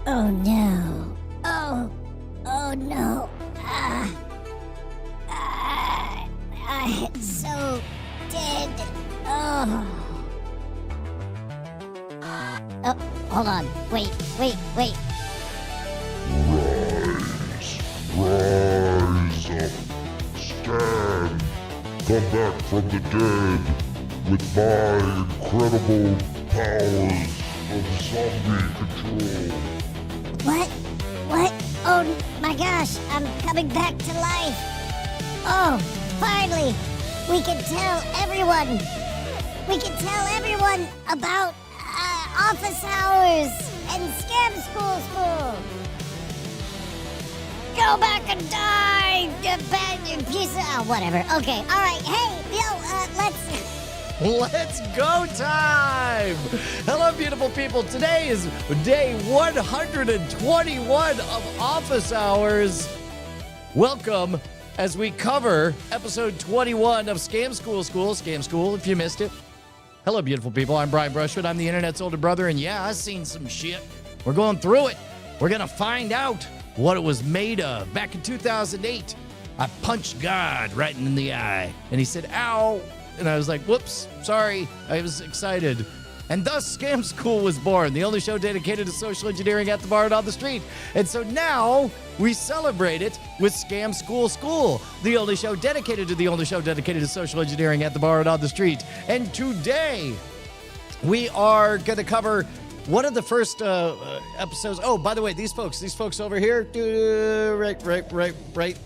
Oh no. Oh no. I'm so dead. Oh, hold on. Wait. Rise up, stand, come back from the dead with my incredible powers of zombie control. What? Oh my gosh, I'm coming back to life. Oh, finally, we can tell everyone about office hours and scam school. Go back and die, you bad piece of... Oh, whatever. Okay, all right. Hey, Let's go time! Hello, beautiful people. Today is day 121 of Office Hours. Welcome as we cover episode 21 of Scam School, if you missed it. Hello, beautiful people. I'm Brian Brushwood. I'm the internet's older brother, and yeah, I've seen some shit. We're going through it. We're going to find out what it was made of. Back in 2008, I punched God right in the eye, and he said, ow. And I was like, whoops, sorry. I was excited. And thus, Scam School was born, the only show dedicated to social engineering at the bar and on the street. And so now we celebrate it with Scam School, the only show dedicated to social engineering at the bar and on the street. And today, we are going to cover one of the first episodes. Oh, by the way, these folks over here, right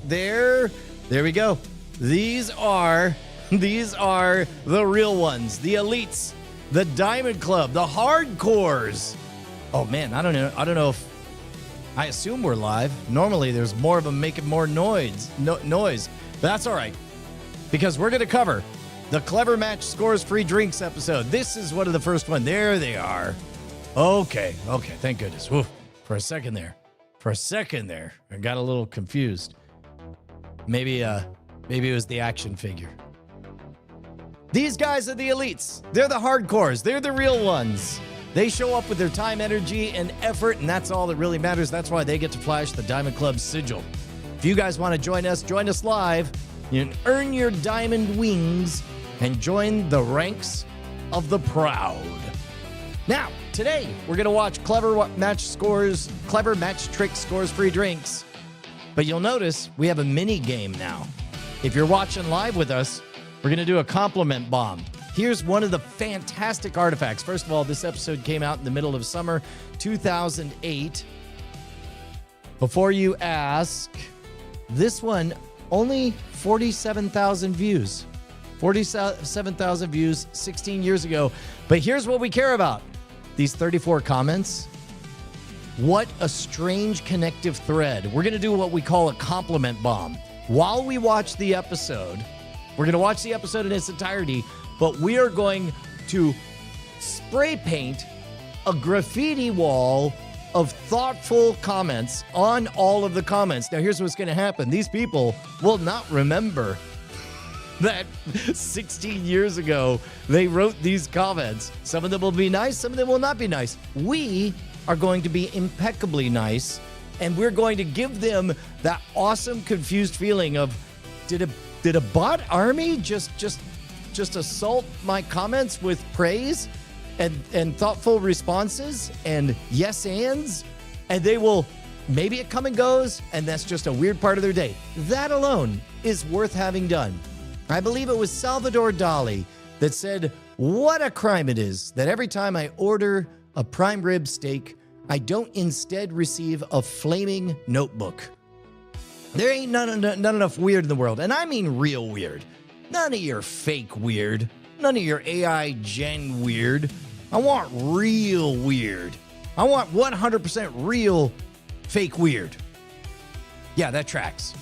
there. There we go. These are the real ones, the elites, the Diamond Club, the hardcores. Oh man, I don't know if I assume we're live. Normally there's more of them making more noise, but that's all right because we're going to cover the Clever Match Scores Free Drinks episode. This is one of the first one. There they are. Okay, thank goodness. Woo. For a second there, I got a little confused. Maybe it was the action figure. These guys are the elites. They're the hardcores. They're the real ones. They show up with their time, energy, and effort, and that's all that really matters. That's why they get to flash the Diamond Club sigil. If you guys want to join us live. You can earn your diamond wings and join the ranks of the proud. Now, today, we're going to watch Clever Match Trick Scores Free Drinks. But you'll notice we have a mini game now. If you're watching live with us, we're going to do a compliment bomb. Here's one of the fantastic artifacts. First of all, this episode came out in the middle of summer 2008. Before you ask, this one only 47,000 views. 47,000 views 16 years ago. But here's what we care about. These 34 comments. What a strange connective thread. We're going to do what we call a compliment bomb. While we watch the episode, we're going to watch the episode in its entirety, but we are going to spray paint a graffiti wall of thoughtful comments on all of the comments. Now, here's what's going to happen. These people will not remember that 16 years ago they wrote these comments. Some of them will be nice, some of them will not be nice. We are going to be impeccably nice, and we're going to give them that awesome, confused feeling of, did a bot army just assault my comments with praise and thoughtful responses and yes ands, and they will, maybe it come and goes, and that's just a weird part of their day. That alone is worth having done. I believe it was Salvador Dali that said, what a crime it is that every time I order a prime rib steak, I don't instead receive a flaming notebook. There ain't none enough weird in the world, and I mean real weird. None of your fake weird. None of your AI gen weird. I want real weird. I want 100% real fake weird. Yeah, that tracks.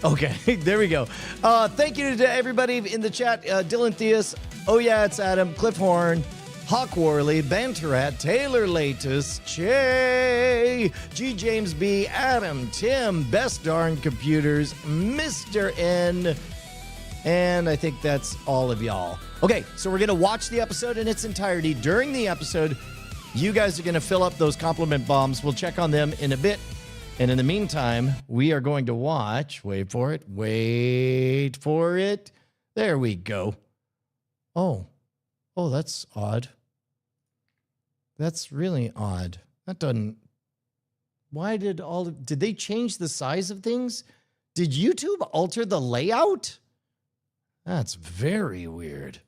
Okay, there we go. Thank you to everybody in the chat. Dylan Theus, Oh Yeah, It's Adam, Cliff Horn, Hawk Worley, Banterat, Taylor Latus, Che, G. James B., Adam, Tim, Best Darn Computers, Mr. N, and I think that's all of y'all. Okay, so we're going to watch the episode in its entirety. During the episode, You guys are going to fill up those compliment bombs. We'll check on them in a bit. And in the meantime, we are going to watch. Wait for it. Wait for it. There we go. Oh, that's odd. That's really odd. That doesn't. Why did they change the size of things? Did YouTube alter the layout? That's very weird.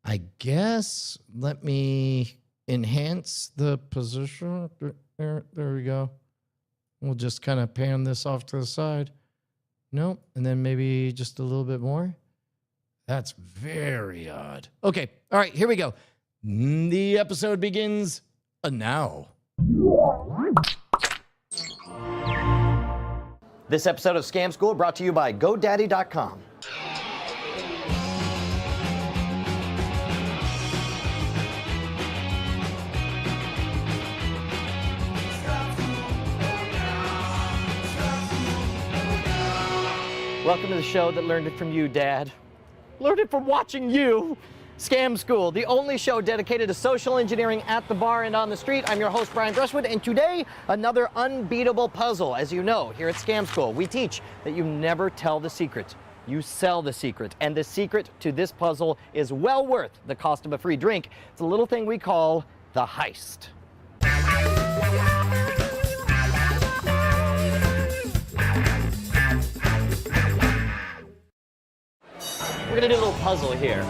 I guess let me enhance the position. There we go. We'll just kind of pan this off to the side. Nope. And then maybe just a little bit more. That's very odd. Okay. All right. Here we go. The episode begins now. This episode of Scam School brought to you by GoDaddy.com. Welcome to the show that learned it from you, Dad. Learned it from watching you. Scam School, the only show dedicated to social engineering at the bar and on the street. I'm your host, Brian Brushwood, and today, another unbeatable puzzle. As you know, here at Scam School, we teach that you never tell the secret. You sell the secret, and the secret to this puzzle is well worth the cost of a free drink. It's a little thing we call the heist. We're gonna do a little puzzle here.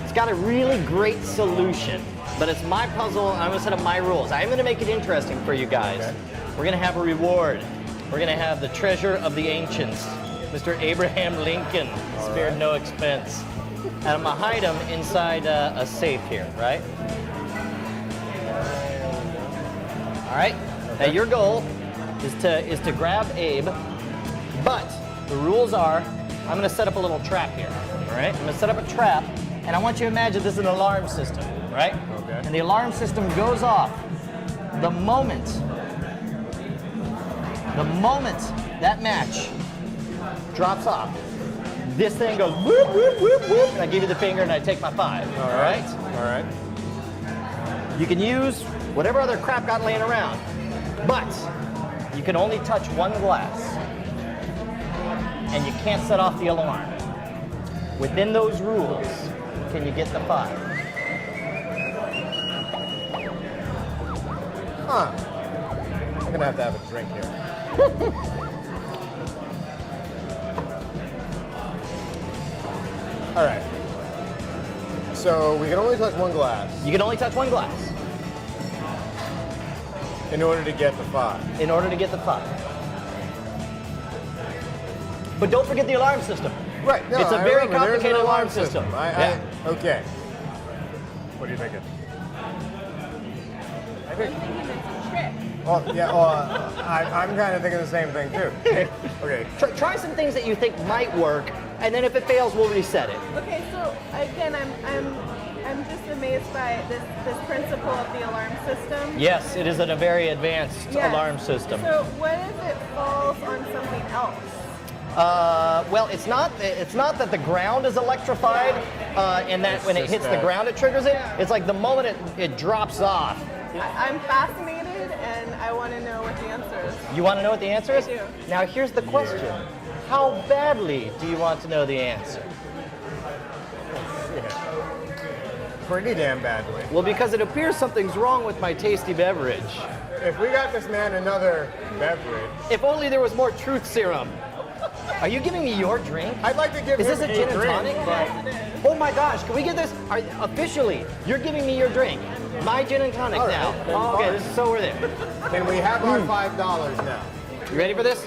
It's got a really great solution, but it's my puzzle, and I'm gonna set up my rules. I'm gonna make it interesting for you guys. Okay. We're gonna have a reward. We're gonna have the treasure of the ancients, Mr. Abraham Lincoln, spared no expense. And I'm gonna hide him inside a safe here, right? All right, okay. Now your goal is to grab Abe, but the rules are, I'm gonna set up a little trap here, all right? I'm gonna set up a trap, and I want you to imagine this is an alarm system, right? Okay. And the alarm system goes off the moment that match drops off. This thing goes whoop, whoop, whoop, whoop, and I give you the finger and I take my 5, all right? All right. You can use whatever other crap got laying around, but you can only touch one glass, and you can't set off the alarm. Within those rules, can you get the 5? Huh. I'm gonna have to have a drink here. All right. So we can only touch one glass. You can only touch one glass. In order to get the 5. In order to get the 5. But don't forget the alarm system. Right. No, it's a I very remember, complicated there's an alarm system. Okay. What are you thinking? I think. Well, yeah. Well, I'm kind of thinking the same thing too. Okay. Try some things that you think might work, and then if it fails, we'll reset it. Okay. So again, I'm just amazed by this principle of the alarm system. Yes, it is a very advanced alarm system. So what if it falls on something else? Well, it's not that the ground is electrified, and that when it hits the ground it triggers it. It's like the moment it drops off. I'm fascinated, and I want to know what the answer is. You want to know what the answer is? I do. Now here's the question. How badly do you want to know the answer? Pretty damn badly. Well, because it appears something's wrong with my tasty beverage. If we got this man another beverage. If only there was more truth serum. Are you giving me your drink? I'd like to give Is him this a gin and drink. tonic? Oh my gosh, can we get this? Officially, you're giving me your drink. My gin and tonic now. Right, Okay, so we're there. Can we have our $5 now? You ready for this?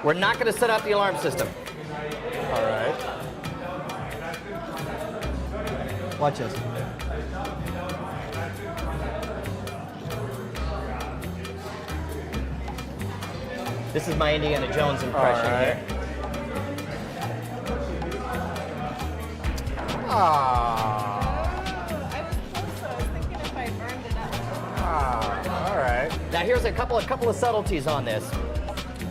We're not going to set up the alarm system. All right. Watch this. This is my Indiana Jones impression here. Ah. I was close, so I was thinking if I burned it up. All right. Now here's a couple of subtleties on this.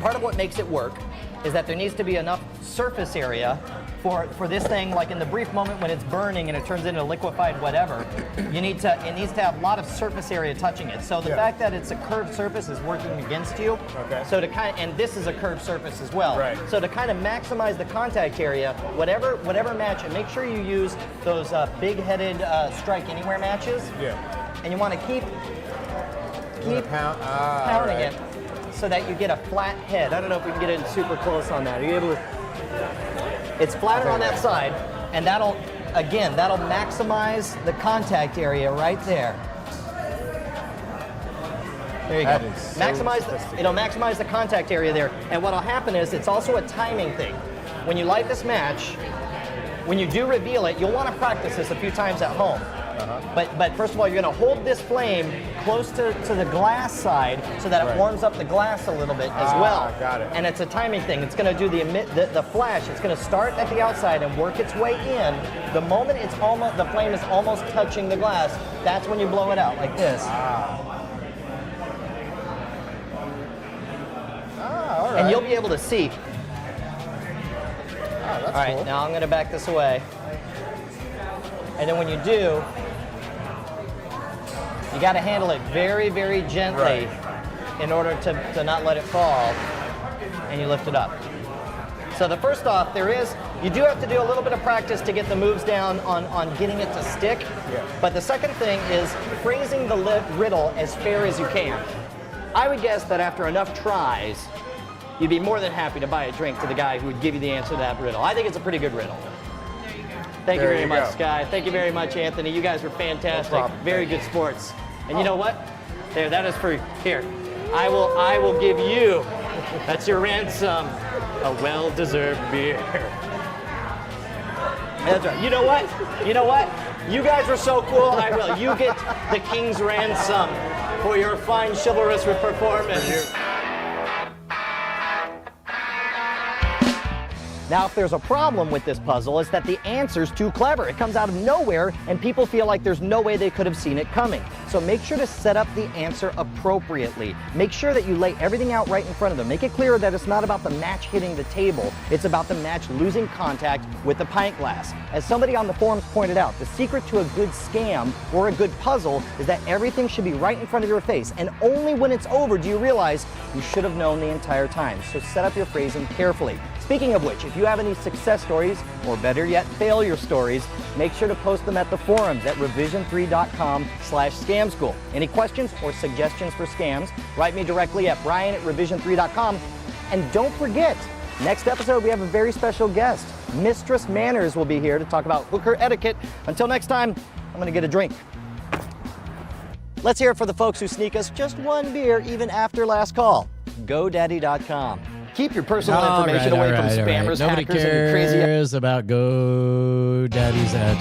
Part of what makes it work is that there needs to be enough surface area for this thing, like in the brief moment when it's burning and it turns into liquefied whatever, it needs to have a lot of surface area touching it. So the fact that it's a curved surface is working against you. Okay. So to and this is a curved surface as well. Right. So to kind of maximize the contact area, whatever match, and make sure you use those big-headed strike anywhere matches. Yeah. And you want to keep right. pounding it so that you get a flat head. I don't know if we can get it super close on that. Are you able to? It's flatter on that side, and that'll maximize the contact area right there. There you That go. is so It'll maximize the contact area there. And what'll happen is it's also a timing thing. When you light this match, when you do reveal it, you'll want to practice this a few times at home. But first of all, you're going to hold this flame close to the glass side so that it warms up the glass a little bit as well. Got it. And it's a timing thing. It's going to do the flash. It's going to start at the outside and work its way in. The moment the flame is almost touching the glass, that's when you blow it out like this. All right. And you'll be able to see. That's All right, cool. now I'm going to back this away. And then when you do, you got to handle it very, very gently in order to not let it fall, and you lift it up. So the first off, you do have to do a little bit of practice to get the moves down on getting it to stick. Yeah. But the second thing is phrasing the riddle as fair as you can. I would guess that after enough tries, you'd be more than happy to buy a drink to the guy who would give you the answer to that riddle. I think it's a pretty good riddle. Thank you There very you much, go. Sky. Thank you very much, Anthony. You guys were fantastic. No problem. Very good sports. And you know what? There, that is for here. I will give you. That's your ransom. A well-deserved beer. That's right. You know what? You guys were so cool. I will. You get the king's ransom for your fine chivalrous performance. Now, if there's a problem with this puzzle, it's that the answer's too clever. It comes out of nowhere, and people feel like there's no way they could have seen it coming. So make sure to set up the answer appropriately. Make sure that you lay everything out right in front of them. Make it clear that it's not about the match hitting the table. It's about the match losing contact with the pint glass. As somebody on the forums pointed out, the secret to a good scam or a good puzzle is that everything should be right in front of your face, and only when it's over do you realize you should have known the entire time. So set up your phrasing carefully. Speaking of which, if you have any success stories, or better yet, failure stories, make sure to post them at the forums at revision3.com/scamschool. Any questions or suggestions for scams, write me directly at brian@revision3.com. And don't forget, next episode we have a very special guest. Mistress Manners will be here to talk about hooker etiquette. Until next time, I'm gonna get a drink. Let's hear it for the folks who sneak us just one beer even after last call. GoDaddy.com. Keep your personal information away from spammers, Nobody hackers, and crazy. cares about GoDaddy's ad.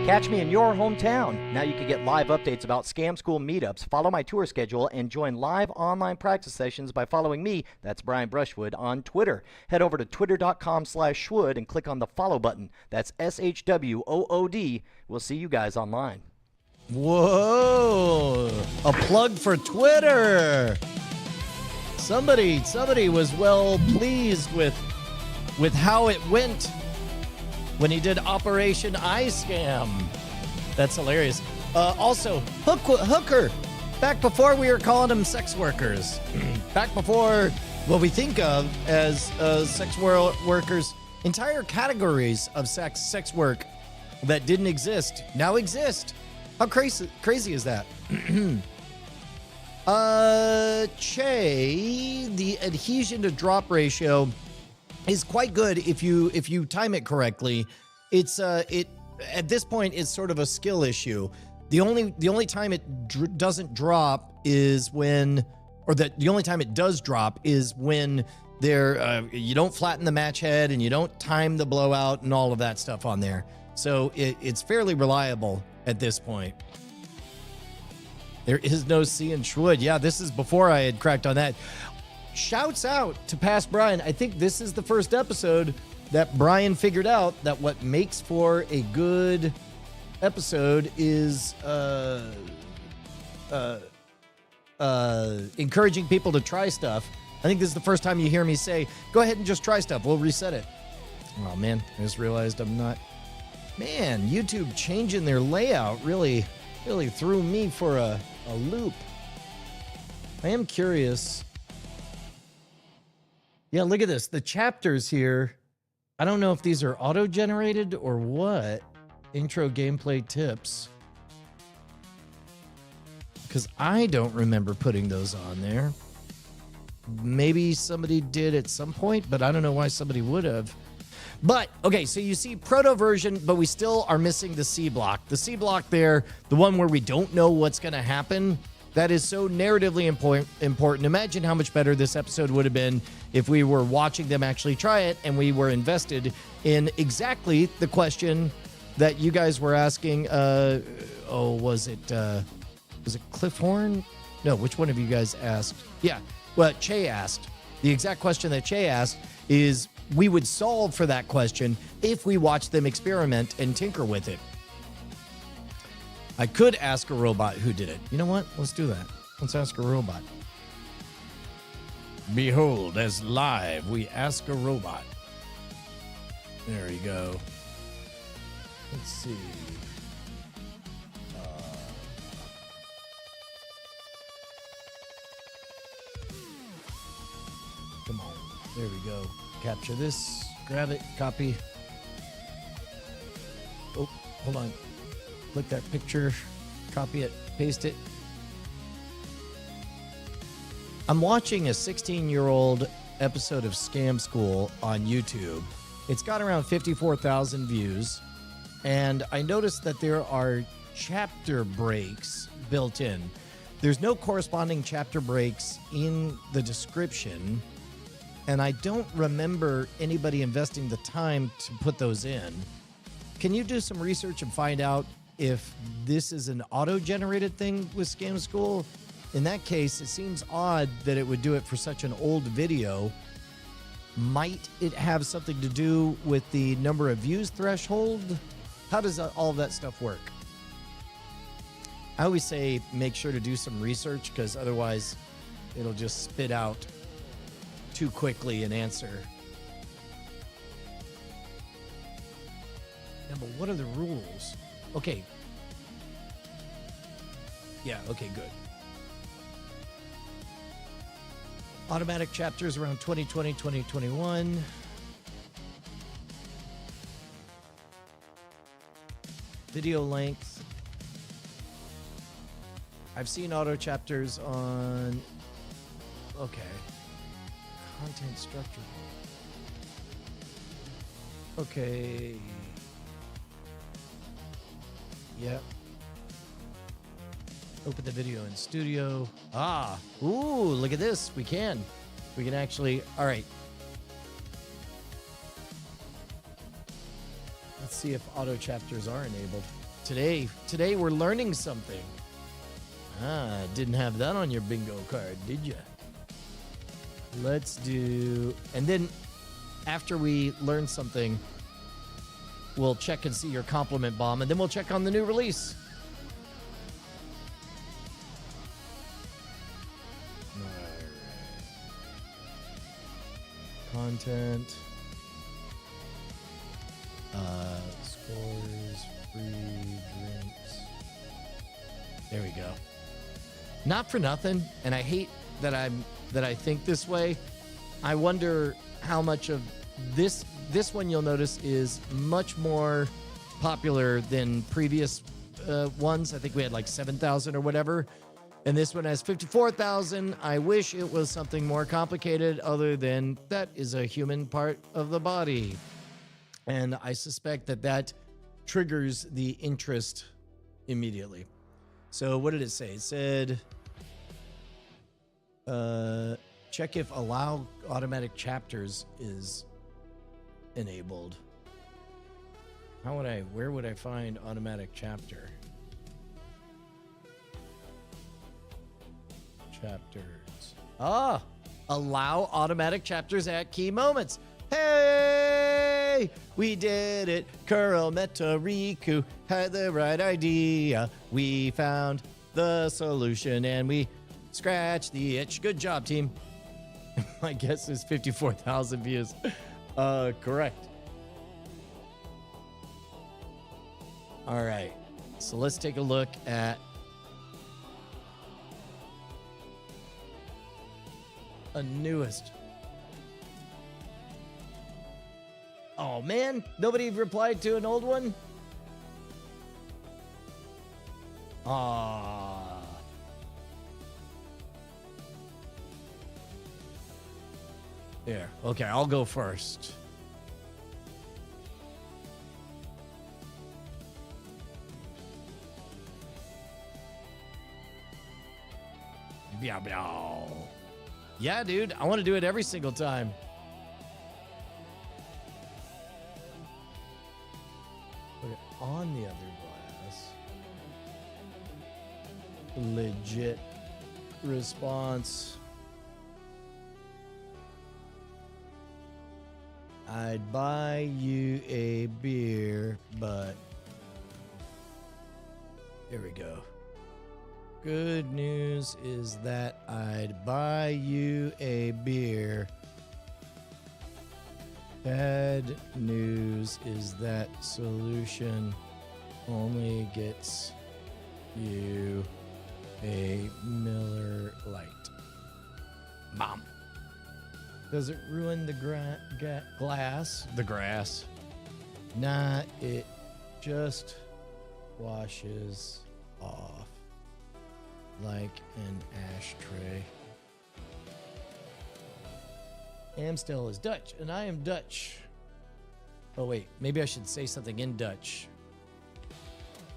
Catch me in your hometown. Now you can get live updates about Scam School meetups, follow my tour schedule, and join live online practice sessions by following me, that's Brian Brushwood, on Twitter. Head over to twitter.com/Schwood and click on the follow button. That's SHWOOD. We'll see you guys online. Whoa! A plug for Twitter. Somebody was well pleased with how it went when he did Operation iScam. That's hilarious. Also, hooker. Back before we were calling them sex workers. Back before what we think of as sex workers, entire categories of sex work that didn't exist now exist. How crazy is that? Che, the adhesion to drop ratio is quite good if you time it correctly. It's at this point it's sort of a skill issue. The only time it doesn't drop is when, or the only time it does drop is when you don't flatten the match head and you don't time the blowout and all of that stuff on there. So it's fairly reliable at this point. There is no C in Schwood. Yeah, this is before I had cracked on that. Shouts out to past Brian. I think this is the first episode that Brian figured out that what makes for a good episode is encouraging people to try stuff. I think this is the first time you hear me say, go ahead and just try stuff. We'll reset it. Oh, man. I just realized I'm not... Man, YouTube changing their layout really threw me for a loop. I am curious. Yeah, look at this. The chapters here, I don't know if these are auto-generated or what. Intro gameplay tips. Because I don't remember putting those on there. Maybe somebody did at some point, but I don't know why somebody would have. But, okay, so you see proto version, but we still are missing the C block. The C block there, the one where we don't know what's going to happen, that is so narratively important. Imagine how much better this episode would have been if we were watching them actually try it and we were invested in exactly the question that you guys were asking. Was it Cliff Horn? No, which one of you guys asked? Yeah, well, Che asked. The exact question that Che asked is, we would solve for that question if we watched them experiment and tinker with it. I could ask a robot who did it. You know what? Let's do that. Let's ask a robot. Behold, as live, we ask a robot. There you go. Let's see. Come on. There we go. Capture this. Grab it. Copy. Oh, hold on. Click that picture. Copy it. Paste it. I'm watching a 16-year-old episode of Scam School on YouTube. It's got around 54,000 views. And I noticed that there are chapter breaks built in. There's no corresponding chapter breaks in the description. And I don't remember anybody investing the time to put those in. Can you do some research and find out if this is an auto-generated thing with Scam School? In that case, it seems odd that it would do it for such an old video. Might it have something to do with the number of views threshold? How does all of that stuff work? I always say make sure to do some research, because otherwise it'll just spit out too quickly an answer. Yeah, but what are the rules? Okay. Yeah, okay, good. Automatic chapters around 2020, 2021. Video length. I've seen auto chapters on... Okay. Content structure. Okay. Yep. Open the video in studio. Ah. Ooh, look at this. We can actually... All right. Let's see if auto chapters are enabled. Today we're learning something. Ah, didn't have that on your bingo card, did you? Let's do... And then after we learn something, we'll check and see your compliment bomb, and then we'll check on the new release. All right. Content. Scores, free drinks. There we go. Not for nothing, and I hate that I think this way. I wonder how much of this one you'll notice is much more popular than previous ones. I think we had like 7,000 or whatever, and this one has 54,000. I wish it was something more complicated other than that is a human part of the body. And I suspect that triggers the interest immediately. So what did it say? It said, check if allow automatic chapters is enabled. Where would I find automatic chapter? Chapters. Ah, allow automatic chapters at key moments. Hey, Hooray! We did it. Kuro Riku had the right idea. We found the solution and we scratched the itch. Good job, team. My guess is 54,000 views. Correct. All right. So let's take a look at a newest. Oh man, nobody replied to an old one? Ah. There. Okay, I'll go first. Yeah, dude, I want to do it every single time. Put it on the other glass. Legit response. I'd buy you a beer, but here we go. Good news is that I'd buy you a beer. Bad news is that solution only gets you a Miller Lite. Mom. Does it ruin the glass? The grass? Nah, it just washes off like an ashtray. Amstel is Dutch, and I am Dutch. Oh, wait. Maybe I should say something in Dutch.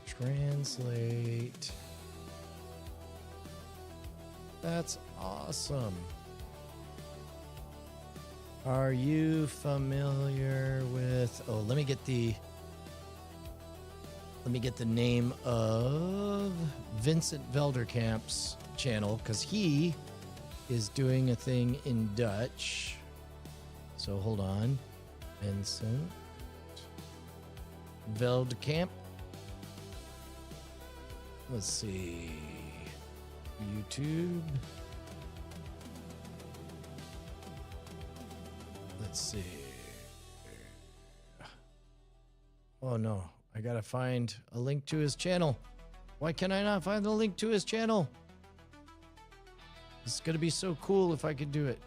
Translate. That's awesome. Are you familiar with... Oh, let me get the name of Vincent Velderkamp's channel, because he is doing a thing in Dutch. So hold on. Vincent Velderkamp. Let's see. YouTube. Let's see. Oh no. I gotta find a link to his channel. Why can I not find the link to his channel? It's gonna be so cool if I could do it.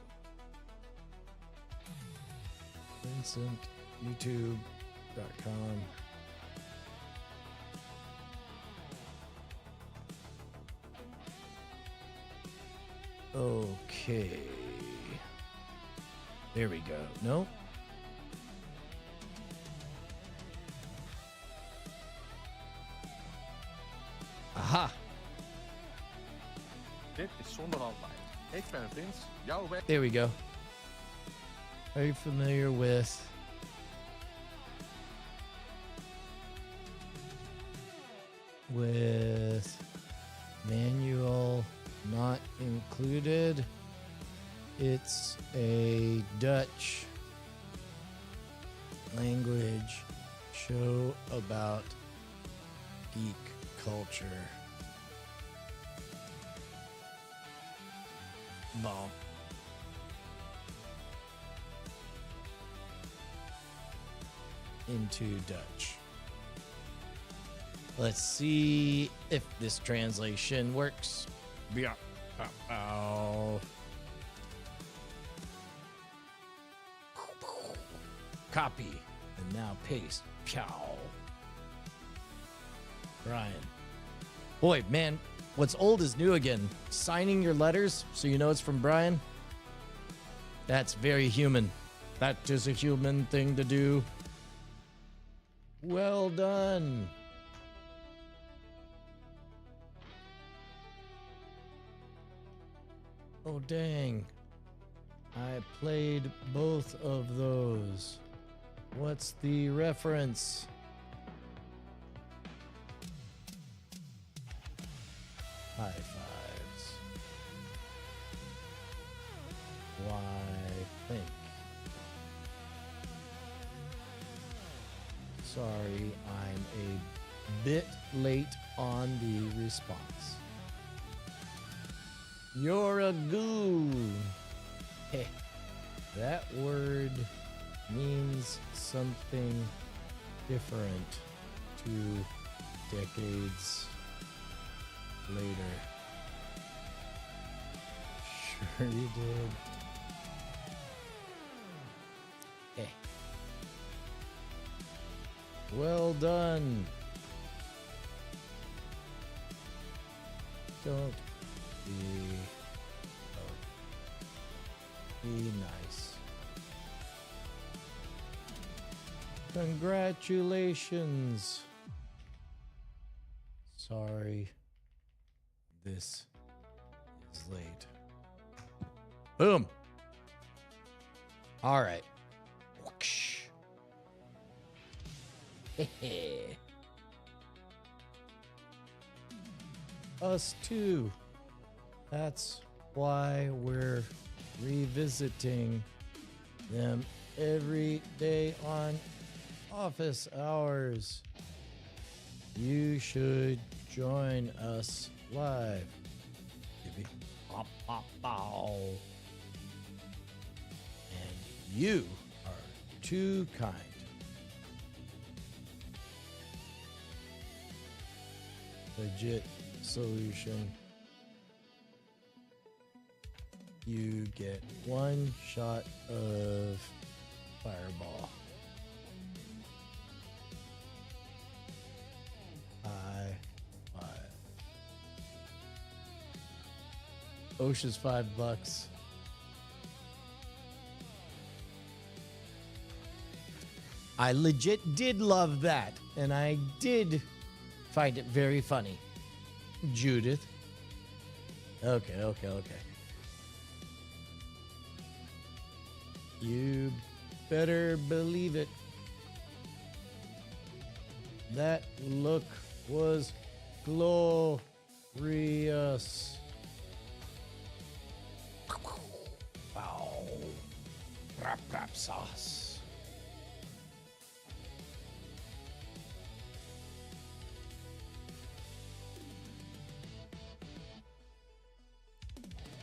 VincentYouTube.com. Okay. There we go. Nope. Aha. Dit is zonder handleiding. Ik ben Vince, jouw weg. There we go. Are you familiar with manual not included? It's a Dutch language show about geek culture. Bomb. Into Dutch. Let's see if this translation works. Yeah. Oh. Copy and now paste. Pow. Brian. Boy, man, what's old is new again. Signing your letters so you know it's from Brian. That's very human. That is a human thing to do. Well done. Oh, dang. I played both of those. What's the reference? High fives. Why think? sorry, I'm a bit late on the response. You're a goo. Hey, that word means something different 2 decades later. Sure you did. Hey. Well done. Don't be... Be nice. Congratulations. Sorry. This is late. Boom. All right. Whoosh. Us too. That's why we're revisiting them every day on office hours. You should join us live. Pop, pop, pow. And you are too kind. Legit solution. You get 1 shot of fireball. High five. OSHA's $5. I legit did love that, and I did find it very funny. Judith. Okay. You better believe it. That look was glorious. Wow. Rap sauce.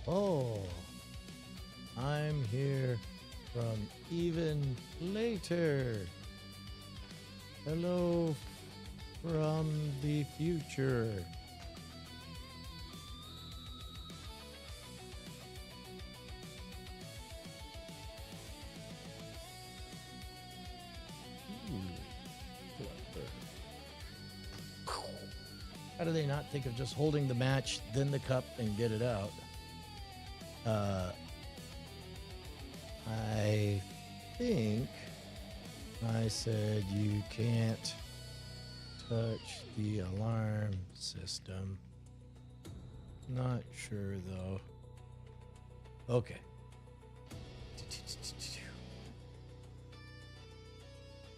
Oh, I'm here from even later. Hello from the future. How do they not think of just holding the match, then the cup, and get it out? I think I said you can't touch the alarm system. Not sure though. Okay.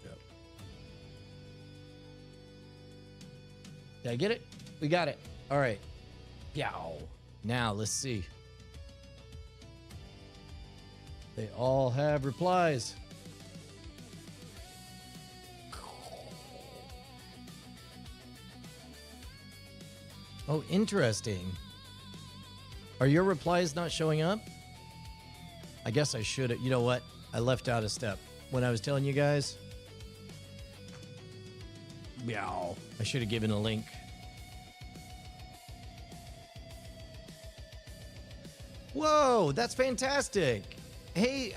Yep. Did I get it? We got it. All right. Yow. Now let's see. They all have replies. Oh, interesting. Are your replies not showing up? I guess I should have. You know what? I left out a step when I was telling you guys. Meow. I should have given a link. Whoa, that's fantastic. Hey,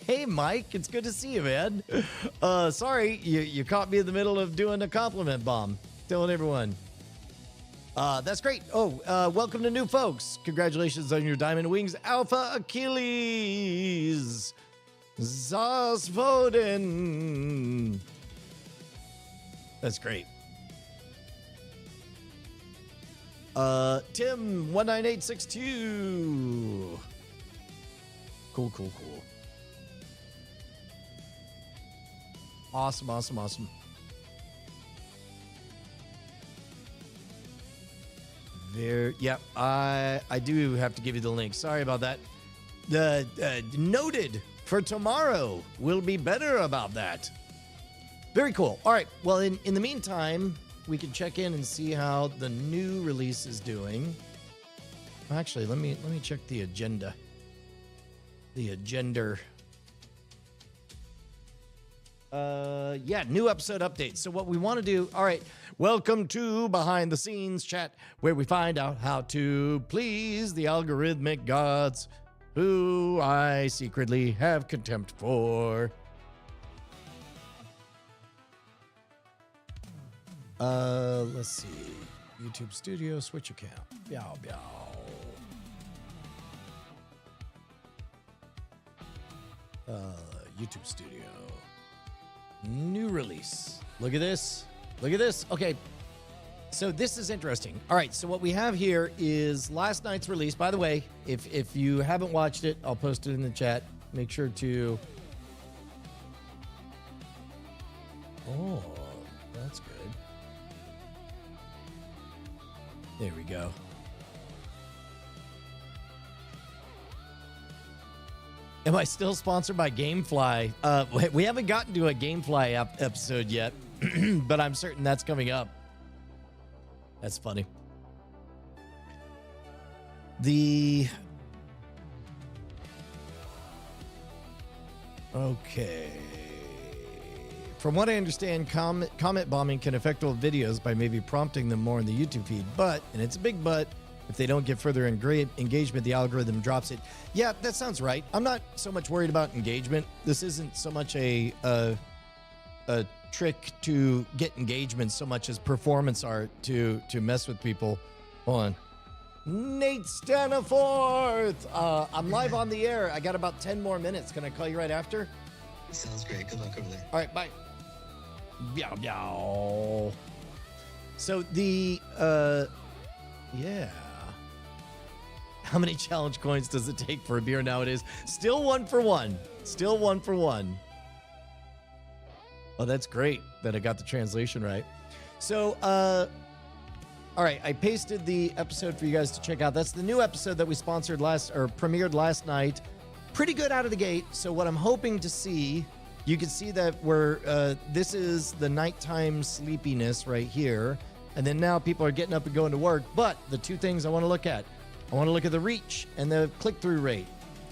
hey, Mike. It's good to see you, man. Sorry, you caught me in the middle of doing a compliment bomb. Telling everyone. That's great. Oh, welcome to new folks. Congratulations on your Diamond Wings Alpha Achilles. Zosvoden. That's great. Tim 19862. Cool. Awesome. There, yep. I do have to give you the link. Sorry about that. Noted for tomorrow. We'll be better about that. Very cool. All right. Well, in the meantime, we can check in and see how the new release is doing. Actually, let me check the agenda. The agenda. Yeah, new episode updates. So what we want to do, all right, welcome to Behind the Scenes Chat, where we find out how to please the algorithmic gods who I secretly have contempt for. Let's see. YouTube Studio, Switch account. Meow, meow. YouTube Studio. New release. Look at this. Look at this. Okay. So this is interesting. All right. So what we have here is last night's release. By the way, if you haven't watched it, I'll post it in the chat. Make sure to... Oh, that's good. There we go. Am I still sponsored by Gamefly? We haven't gotten to a Gamefly episode yet, but I'm certain that's coming up. That's funny. Okay. From what I understand, comment bombing can affect old videos by maybe prompting them more in the YouTube feed, but, and it's a big but, if they don't get further engagement, the algorithm drops it. Yeah, that sounds right. I'm not so much worried about engagement. This isn't so much a trick to get engagement so much as performance art to mess with people. Hold on. Nate Staniforth! I'm live on the air. I got about 10 more minutes. Can I call you right after? Sounds great. Good luck over there. All right, bye. Meow, meow. So yeah. How many challenge coins does it take for a beer nowadays? Still 1 for 1. Still 1 for 1. Oh, that's great that I got the translation right. So, all right, I pasted the episode for you guys to check out. That's the new episode that we premiered last night. Pretty good out of the gate. So what I'm hoping to see, you can see that this is the nighttime sleepiness right here. And then now people are getting up and going to work. But the two things I want to look at, I want to look at the reach and the click-through rate.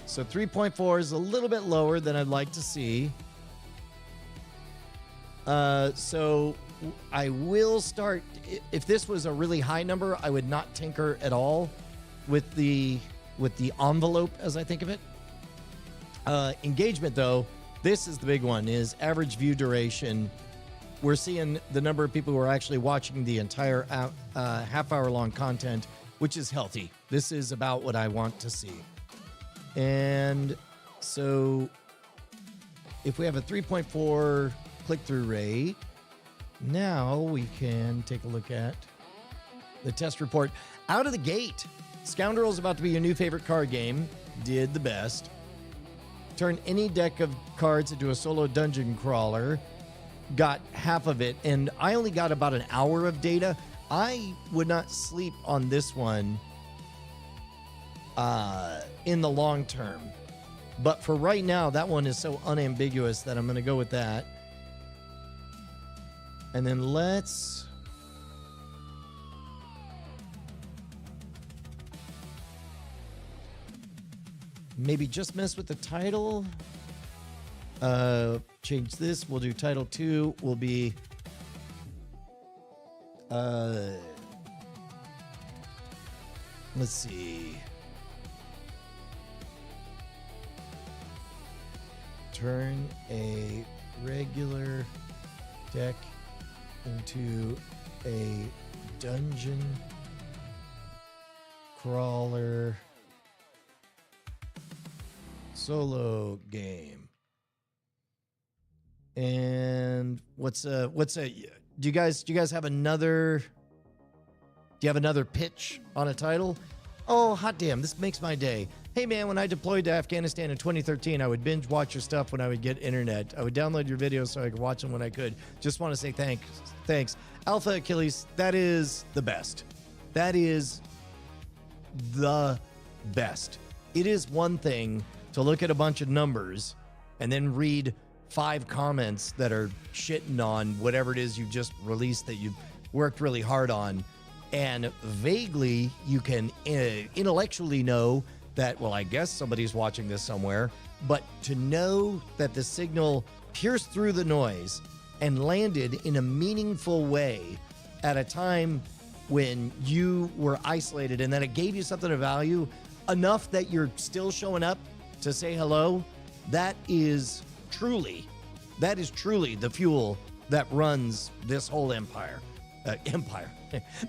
So 3.4 is a little bit lower than I'd like to see. So I will start, if this was a really high number, I would not tinker at all with the envelope, as I think of it. Engagement, though, this is the big one, is average view duration. We're seeing the number of people who are actually watching the entire half-hour-long content, which is healthy. This is about what I want to see. And so if we have a 3.4 click-through rate, now we can take a look at the test report. Out of the gate, Scoundrel's about to be your new favorite card game. Did the best. Turn any deck of cards into a solo dungeon crawler. Got half of it, and I only got about an hour of data. I would not sleep on this one in the long term. But for right now, that one is so unambiguous that I'm going to go with that. And then let's... maybe just mess with the title. Change this. We'll do title 2. Will be... let's see. Turn a regular deck into a dungeon crawler solo game. And what's a do you guys have another, do you have another pitch on a title? Oh, hot damn, this makes my day. Hey man, when I deployed to Afghanistan in 2013, I would binge watch your stuff when I would get internet. I would download your videos so I could watch them when I could. Just want to say thanks. Alpha Achilles, that is the best. That is the best. It is one thing to look at a bunch of numbers and then read 5 comments that are shitting on whatever it is you just released that you worked really hard on. And vaguely, you can intellectually know that, well, I guess somebody's watching this somewhere. But to know that the signal pierced through the noise and landed in a meaningful way at a time when you were isolated, and that it gave you something of value enough that you're still showing up to say hello, that is truly the fuel that runs this whole empire,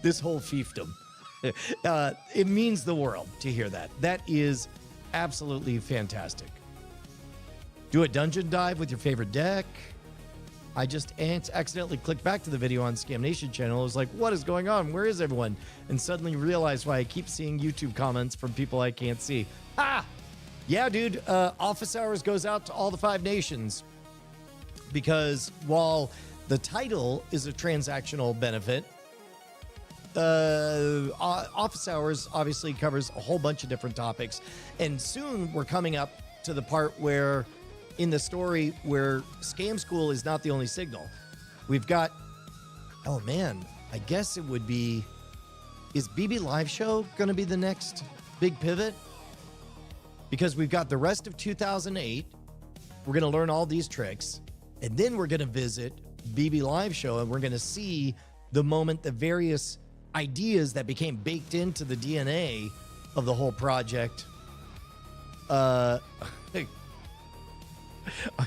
this whole fiefdom. It means the world to hear that. That is absolutely fantastic. Do a dungeon dive with your favorite deck. I just accidentally clicked back to the video on Scam Nation channel. I was like, what is going on? Where is everyone? And suddenly realized why I keep seeing YouTube comments from people I can't see. Yeah, dude, office hours goes out to all the 5 nations because while the title is a transactional benefit, office hours obviously covers a whole bunch of different topics. And soon we're coming up to the part where in the story where Scam School is not the only signal. We've got, oh man, I guess it would be, is BB Live Show going to be the next big pivot? Because we've got the rest of 2008. We're going to learn all these tricks. And then we're going to visit BB Live Show and we're going to see the moment the various ideas that became baked into the DNA of the whole project.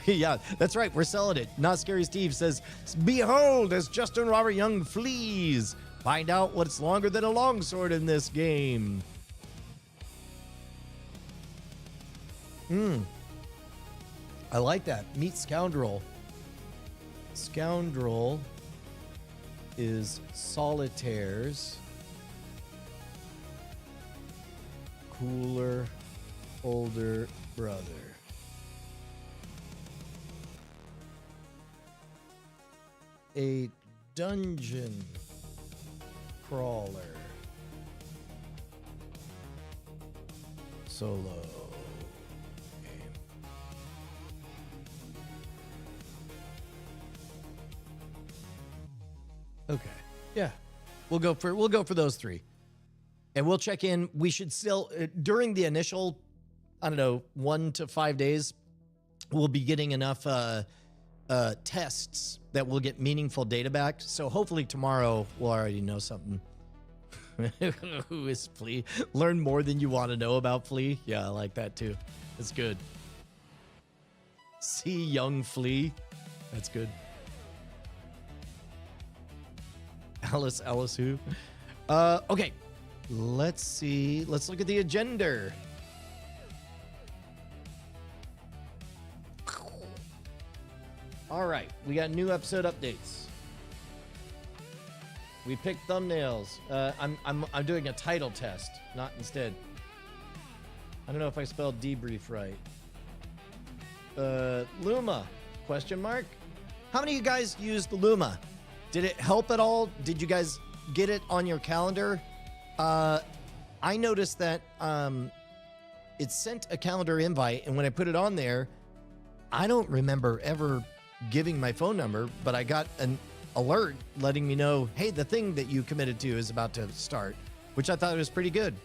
Yeah, that's right. We're selling it. Not Scary Steve says, behold, as Justin Robert Young flees. Find out what's longer than a longsword in this game. I like that. Meet Scoundrel. Scoundrel is Solitaire's cooler older brother. A dungeon crawler solo game. Okay. Yeah. We'll go for those 3. And we'll check in. We should still during the initial, I don't know, 1 to 5 days, we'll be getting enough tests that we'll get meaningful data back. So hopefully tomorrow we'll already know something. Who is Flea? Learn more than you want to know about Flea. Yeah, I like that too. That's good. See young Flea. That's good. Alice who? Okay. Let's see. Let's look at the agenda. All right, we got new episode updates. We picked thumbnails. I'm doing a title test, not instead. I don't know if I spelled debrief right. Luma? Question mark. How many of you guys used Luma? Did it help at all? Did you guys get it on your calendar? I noticed that it sent a calendar invite, and when I put it on there, I don't remember ever giving my phone number, but I got an alert letting me know, hey, the thing that you committed to is about to start, which I thought was pretty good.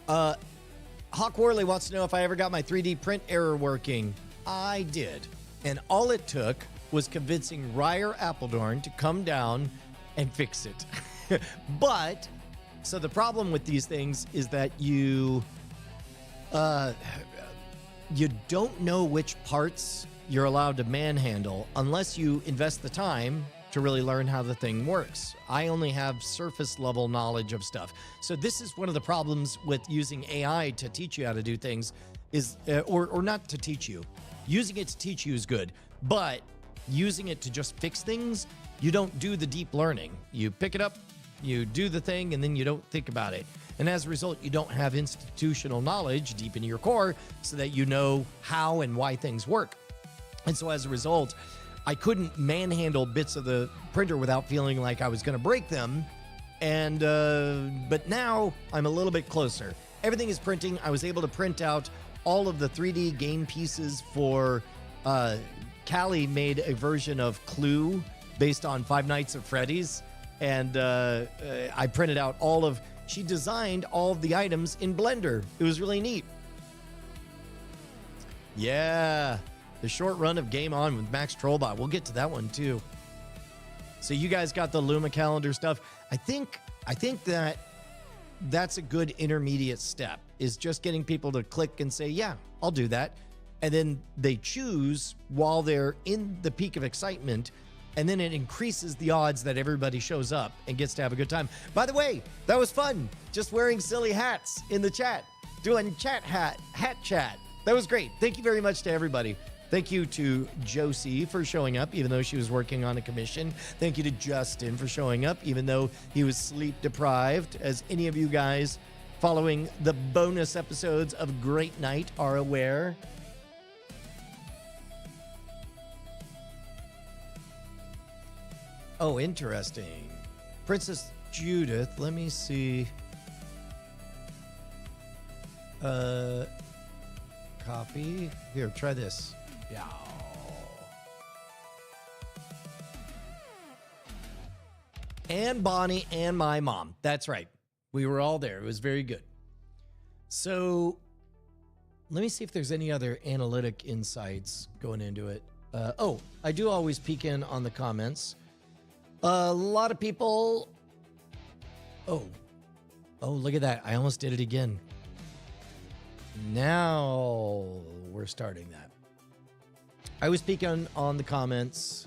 Hawk Worley wants to know if I ever got my 3D print error working. I did. And all it took was convincing Ryer Appledorn to come down and fix it. But, so the problem with these things is that you don't know which parts you're allowed to manhandle unless you invest the time to really learn how the thing works. I only have surface level knowledge of stuff. So this is one of the problems with using AI to teach you how to do things is, or not to teach you. Using it to teach you is good, but using it to just fix things, you don't do the deep learning. You pick it up, you do the thing, and then you don't think about it. And as a result, you don't have institutional knowledge deep into your core so that you know how and why things work. And so as a result, I couldn't manhandle bits of the printer without feeling like I was going to break them. And but now I'm a little bit closer. Everything is printing. I was able to print out all of the 3D game pieces for Callie made a version of Clue based on Five Nights at Freddy's. And I printed out she designed all of the items in Blender. It was really neat. Yeah, the short run of Game On with Max Trollbot. We'll get to that one too. So you guys got the Luma calendar stuff. I think that's a good intermediate step, is just getting people to click and say, yeah, I'll do that. And then they choose while they're in the peak of excitement, and then it increases the odds that everybody shows up and gets to have a good time. By the way, that was fun. Just wearing silly hats in the chat, doing hat chat. That was great. Thank you very much to everybody. Thank you to Josie for showing up, even though she was working on a commission. Thank you to Justin for showing up, even though he was sleep deprived, as any of you guys following the bonus episodes of Great Night are aware. Oh, interesting. Princess Judith, let me see. Copy. Here, try this. Yeah. And Bonnie and my mom. That's right. We were all there. It was very good. So let me see if there's any other analytic insights going into it. I do always peek in on the comments. A lot of people. Oh, look at that. I almost did it again. Now we're starting that. I was peeking on the comments.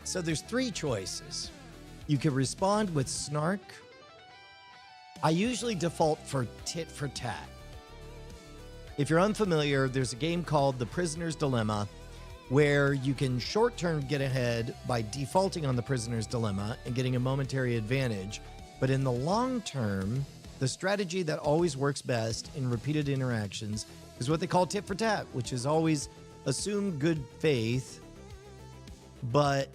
So there's three choices. You can respond with snark. I usually default for tit for tat. If you're unfamiliar, there's a game called The Prisoner's Dilemma where you can short-term get ahead by defaulting on the prisoner's dilemma and getting a momentary advantage. But in the long term, the strategy that always works best in repeated interactions is what they call tit for tat, which is always assume good faith, but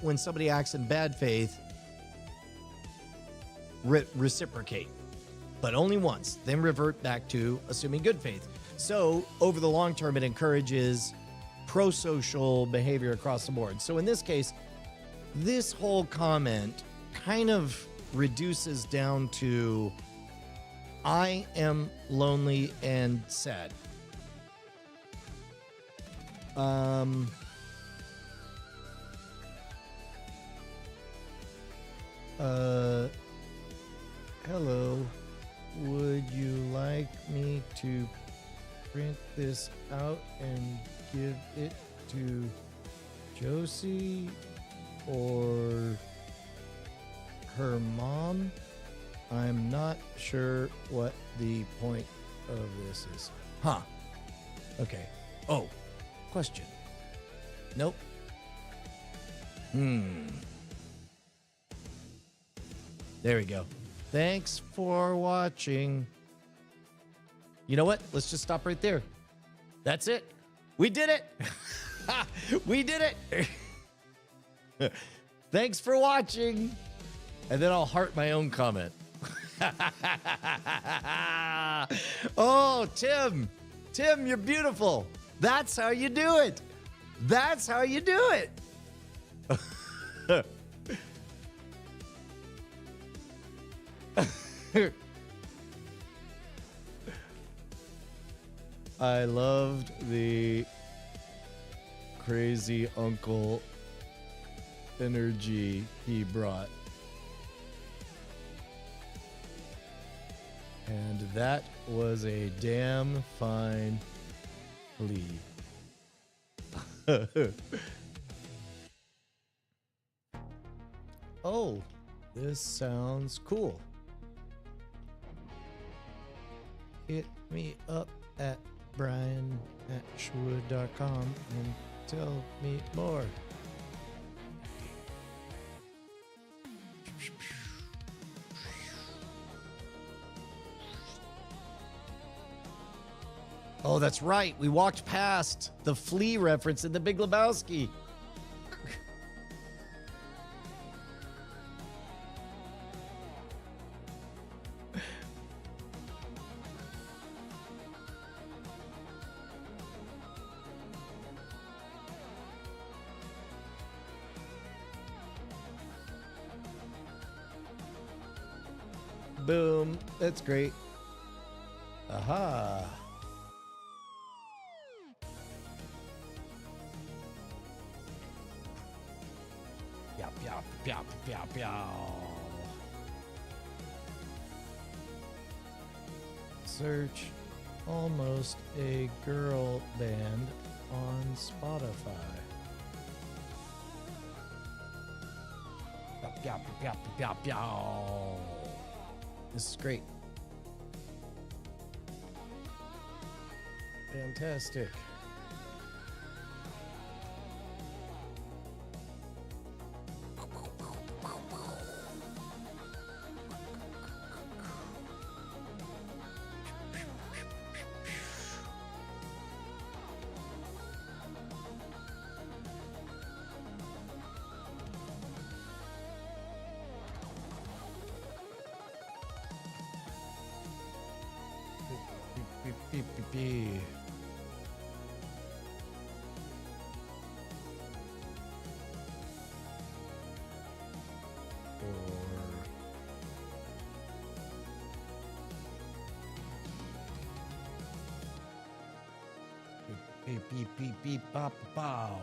when somebody acts in bad faith, reciprocate, but only once, then revert back to assuming good faith. So over the long term, it encourages pro-social behavior across the board. So in this case, this whole comment kind of reduces down to I am lonely and sad. Hello, would you like me to print this out and give it to Josie or her mom? I'm not sure what the point of this is. Huh. Okay. Oh, question. Nope. There we go. Thanks for watching. You know what? Let's just stop right there. That's it. We did it. We did it. Thanks for watching. And then I'll heart my own comment. Oh, Tim. Tim, you're beautiful. That's how you do it. That's how you do it. I loved the crazy uncle energy he brought. And that was a damn fine plea. Oh, this sounds cool. Hit me up at brian@shwood.com and tell me more. Oh, that's right. We walked past the flea reference in The Big Lebowski. Boom. That's great. Aha. Yap, yap, yap, yap, yap. Search Almost a Girl Band on Spotify. Yap, yap, yap, yap, yap. This is great. Fantastic. Beep, beep, beep. Beep, beep, beep, beep, bop, bow.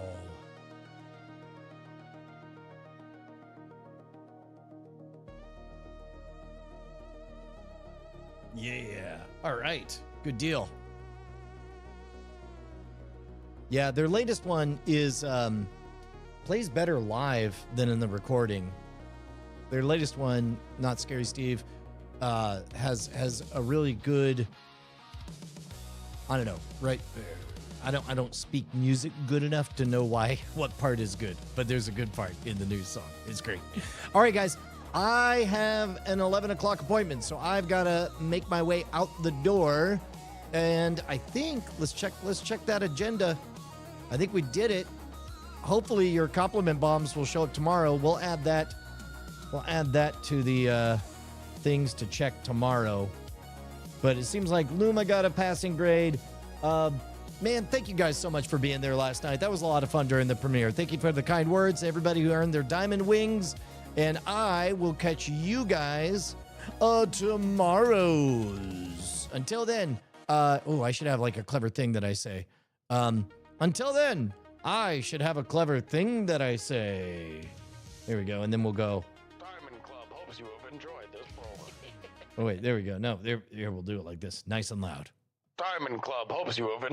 Yeah. All right. Good deal. Yeah, their latest one is plays better live than in the recording. Their latest one, Not Scary Steve, has a really good, I don't know, right? I don't speak music good enough to know what part is good, but there's a good part in the new song. It's great. All right, guys. I have an 11 o'clock appointment, so I've got to make my way out the door. And I think, let's check that agenda. I think we did it. Hopefully your compliment bombs will show up tomorrow. We'll add that to the things to check tomorrow. But it seems like Luma got a passing grade. Man, thank you guys so much for being there last night. That was a lot of fun during the premiere. Thank you for the kind words, everybody who earned their diamond wings. And I will catch you guys tomorrow's. Until then, I should have like a clever thing that I say. Until then, I should have a clever thing that I say. There we go, and then we'll go. Diamond Club hopes you have enjoyed this program. Oh wait, there we go. No, here we'll do it like this, nice and loud. Diamond Club hopes you have enjoyed.